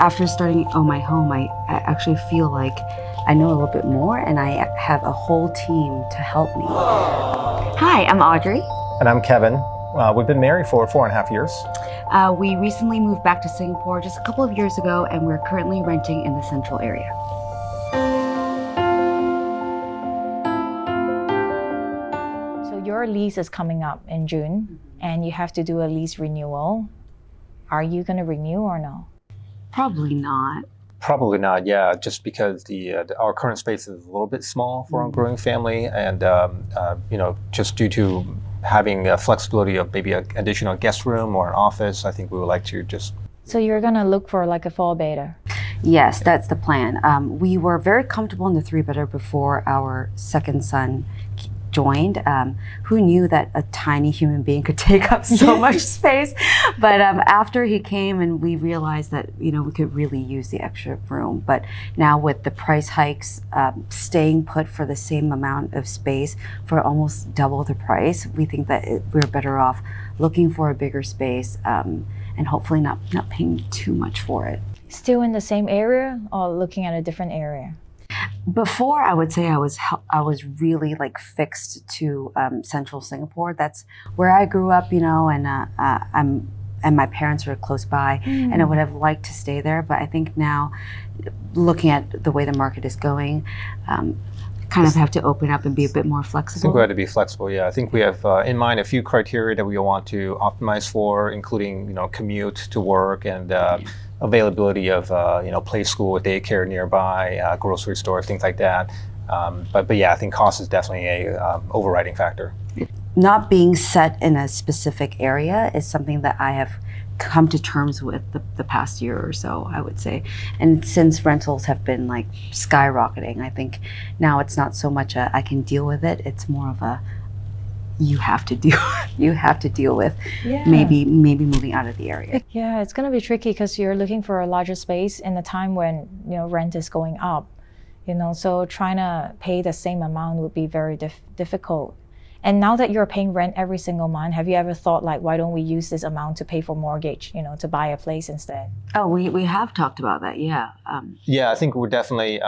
after starting Ohmyhome, I actually feel like I know a little bit more and I have a whole team to help me. Hi, I'm Audrey. And I'm Kevin. We've been married for 4.5 years. We recently moved back to Singapore just a couple of years ago, and we're currently renting in the central area. So your lease is coming up in June, and you have to do a lease renewal. Are you going to renew or no? Probably not. Probably not, yeah, just because our current space is a little bit small for our growing family, and just due to having flexibility of maybe an additional guest room or an office, I think we would like to just... So you're going to look for like a 4-bedder? Yes, that's the plan. We were very comfortable in the 3-bedder before our second son joined. Who knew that a tiny human being could take up so much space? But after he came and we realized that, we could really use the extra room. But now with the price hikes, staying put for the same amount of space for almost double the price, we think that we're better off looking for a bigger space and hopefully not paying too much for it. Still in the same area or looking at a different area? Before, I would say I was really like fixed to central Singapore. That's where I grew up, and my parents are close by, and I would have liked to stay there. But I think now, looking at the way the market is going, kind of have to open up and be a bit more flexible. I think we have to be flexible, yeah. I think we have in mind a few criteria that we want to optimize for, including commute to work and availability of play school, daycare nearby, grocery store, things like that. But yeah, I think cost is definitely a overriding factor. Not being set in a specific area is something that I have come to terms with the past year or so, I would say. And since rentals have been like skyrocketing, I think now it's not so much a I can deal with it, it's more of a you have to deal with maybe moving out of the area. Yeah, it's going to be tricky because you're looking for a larger space in a time when rent is going up. So trying to pay the same amount would be very difficult. And now that you're paying rent every single month, have you ever thought like, why don't we use this amount to pay for mortgage, to buy a place instead? Oh, we have talked about that, yeah. Yeah, I think we're definitely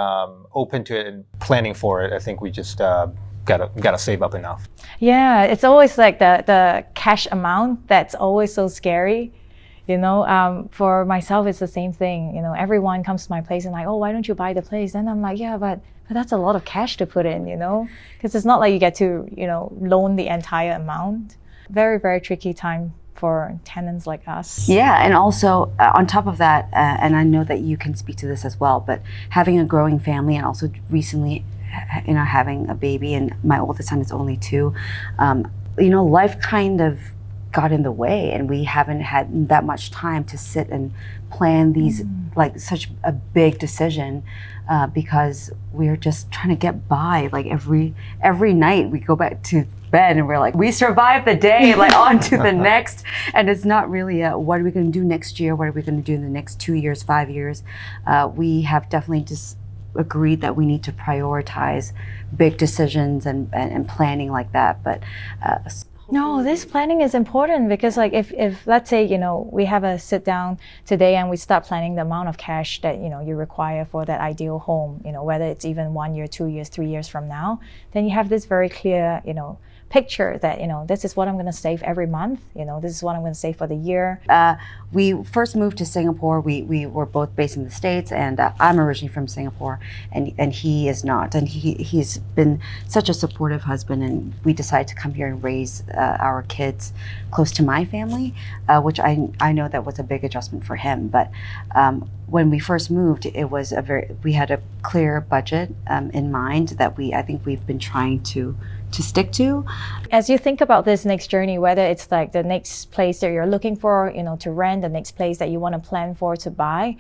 open to it and planning for it. I think we just gotta save up enough. Yeah, it's always like the cash amount that's always so scary. For myself, it's the same thing. Everyone comes to my place and like, oh, why don't you buy the place? And I'm like, yeah, but that's a lot of cash to put in, because it's not like you get to, loan the entire amount. Very, very tricky time for tenants like us. Yeah, and also on top of that, and I know that you can speak to this as well, but having a growing family and also recently, having a baby, and my oldest son is only 2, life kind of got in the way, and we haven't had that much time to sit and plan these like such a big decision because we're just trying to get by. Like every night we go back to bed and we're like, we survived the day, like on to the next. And it's not really what are we going to do next year? What are we going to do in the next 2 years, 5 years? We have definitely just agreed that we need to prioritize big decisions and planning like that. But no, this planning is important because like if let's say, we have a sit down today and we start planning the amount of cash that, you require for that ideal home, whether it's even 1 year, 2 years, 3 years from now, then you have this very clear, picture that, this is what I'm going to save every month. This is what I'm going to save for the year. We first moved to Singapore. We were both based in the States, and I'm originally from Singapore, and he is not. And he's been such a supportive husband, and we decided to come here and raise our kids close to my family, which I know that was a big adjustment for him. But when we first moved, it was we had a clear budget in mind that I think we've been trying to stick to. As you think about this next journey, whether it's like the next place that you're looking for, to rent, the next place that you want to plan for to buy,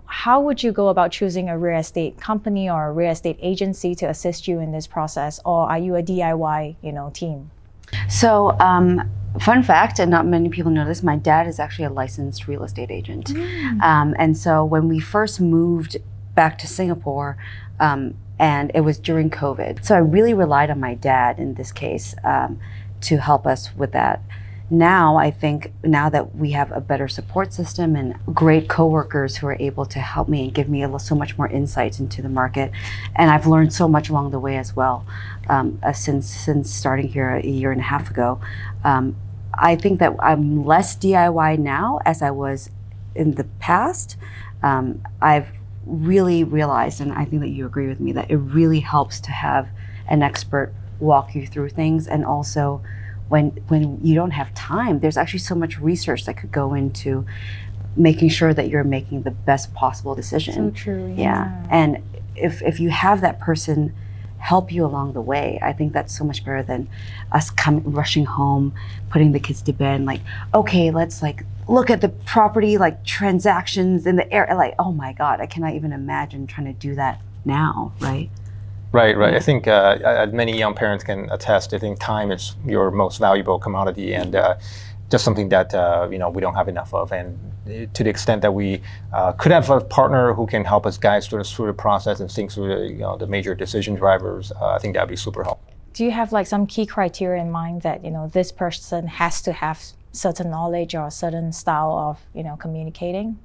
how would you go about choosing a real estate company or a real estate agency to assist you in this process? Or are you a DIY, team? So, fun fact, and not many people know this, my dad is actually a licensed real estate agent. And so when we first moved back to Singapore, and it was during COVID. So I really relied on my dad in this case to help us with that. now I think now that we have a better support system and great coworkers who are able to help me and give me so much more insights into the market, and I've learned so much along the way as well, since starting here a year and a half ago. I think that I'm less DIY now as I was in the past. I've really realized, and I think that you agree with me, that it really helps to have an expert walk you through things. And also when you don't have time, there's actually so much research that could go into making sure that you're making the best possible decision. So true. Yeah. And if you have that person help you along the way, I think that's so much better than us rushing home, putting the kids to bed, like, okay, let's like look at the property, like transactions in the air, like, oh my God, I cannot even imagine trying to do that now, right? Right. I think many young parents can attest. I think time is your most valuable commodity, and just something that we don't have enough of. And to the extent that we could have a partner who can help us guide through the process and think through the major decision drivers, I think that'd be super helpful. Do you have like some key criteria in mind that this person has to have certain knowledge or a certain style of communicating?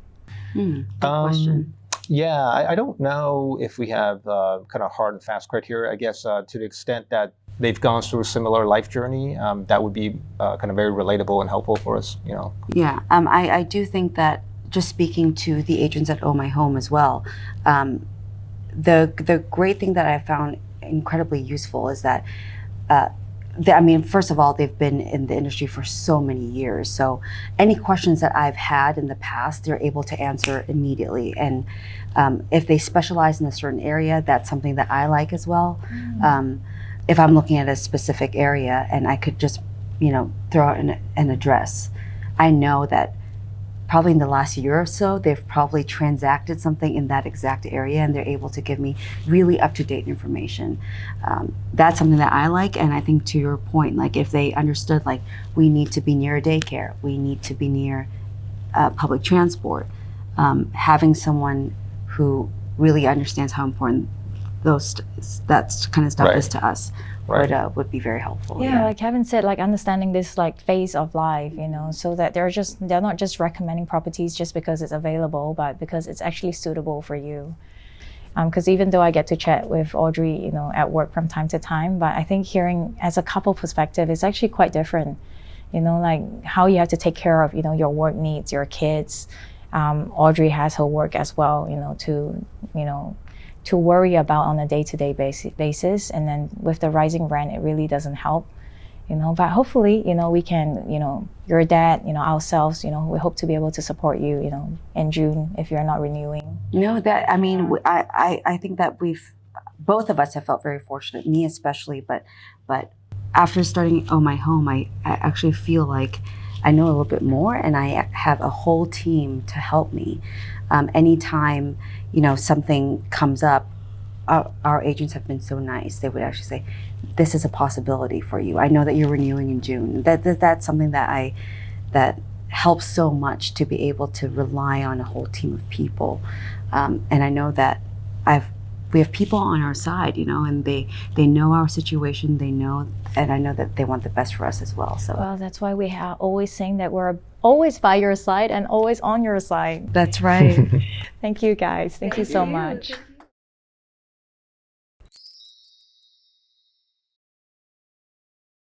Good question. Yeah, I don't know if we have kind of hard and fast criteria. I guess to the extent that they've gone through a similar life journey, that would be kind of very relatable and helpful for us. Yeah, I do think that, just speaking to the agents at Ohmyhome as well, the great thing that I found incredibly useful is that first of all, they've been in the industry for so many years. So any questions that I've had in the past, they're able to answer immediately. And if they specialize in a certain area, that's something that I like as well. If I'm looking at a specific area and I could just, throw out an address, I know that probably in the last year or so, they've probably transacted something in that exact area, and they're able to give me really up-to-date information. That's something that I like, and I think to your point, like if they understood, like we need to be near a daycare, we need to be near public transport, having someone who really understands how important that kind of stuff is to us would be very helpful. Yeah, like Kevin said, like understanding this like phase of life, so that they're not just recommending properties just because it's available, but because it's actually suitable for you. Because even though I get to chat with Audrey, at work from time to time, but I think hearing as a couple perspective is actually quite different. Like how you have to take care of, your work needs, your kids. Audrey has her work as well, to worry about on a day-to-day basis. And then with the rising rent, it really doesn't help, but hopefully, we can, your dad, ourselves, we hope to be able to support you, in June if you're not renewing. I think that both of us have felt very fortunate, me especially, but after starting Ohmyhome, I actually feel like I know a little bit more, and I have a whole team to help me. Anytime, something comes up, our agents have been so nice. They would actually say, this is a possibility for you. I know that you're renewing in June. That's something that helps so much, to be able to rely on a whole team of people. And I know that we have people on our side, and they know our situation, and I know that they want the best for us as well. So well, that's why we are always saying that we're always by your side and always on your side. That's right. Thank you guys. Thank you so much.